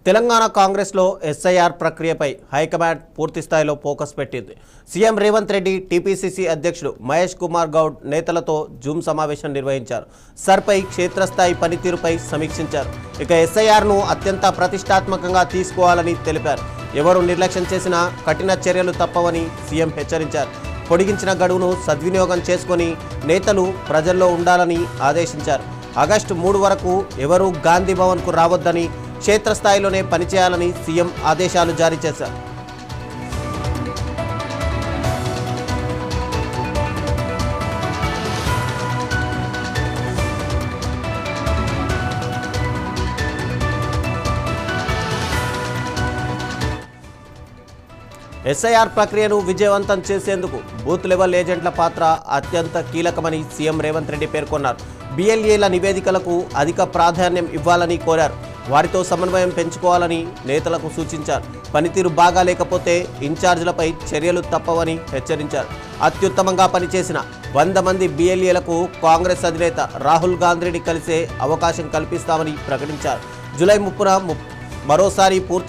తెలంగాణ కాంగ్రెస్లో ఎస్ఐఆర్ ప్రక్రియపై హైకమాండ్ పూర్తి స్థాయిలో ఫోకస్ పెట్టింది. సీఎం రేవంత్ రెడ్డి, టీపీసీసీ అధ్యక్షుడు మహేష్ కుమార్ గౌడ్ నేతలతో జూమ్ సమావేశం నిర్వహించారు. సర్పై క్షేత్రస్థాయి పనితీరుపై సమీక్షించారు. ఇక ఎస్ఐఆర్ను అత్యంత ప్రతిష్టాత్మకంగా తీసుకోవాలని తెలిపారు. ఎవరు నిర్లక్ష్యం చేసినా కఠిన చర్యలు తప్పవని సీఎం హెచ్చరించారు. పొడిగించిన గడువును సద్వినియోగం చేసుకొని నేతలు ప్రజల్లో ఉండాలని ఆదేశించారు. ఆగస్టు 3 వరకు ఎవరూ గాంధీ భవన్కు రావద్దని, క్షేత్రస్థాయిలోనే పనిచేయాలని సీఎం ఆదేశాలు జారీ చేశారు. ఎస్ఐఆర్ ప్రక్రియను విజయవంతం చేసేందుకు బూత్ లెవెల్ ఏజెంట్ల పాత్ర అత్యంత కీలకమని సీఎం రేవంత్ రెడ్డి పేర్కొన్నారు. బిఎల్ఏల నివేదికలకు అధిక ప్రాధాన్యం ఇవ్వాలని కోరారు. వారితో సమన్వయం పెంచుకోవాలని నేతలకు సూచించారు. పనితీరు బాగా లేకపోతే ఇన్ఛార్జీలపై చర్యలు తప్పవని హెచ్చరించారు. అత్యుత్తమంగా పనిచేసిన 100 మంది బిఎల్ఏలకు కాంగ్రెస్ అధినేత రాహుల్ గాంధీని కలిసే అవకాశం కల్పిస్తామని ప్రకటించారు. జూలై 30న మరోసారి పూర్తి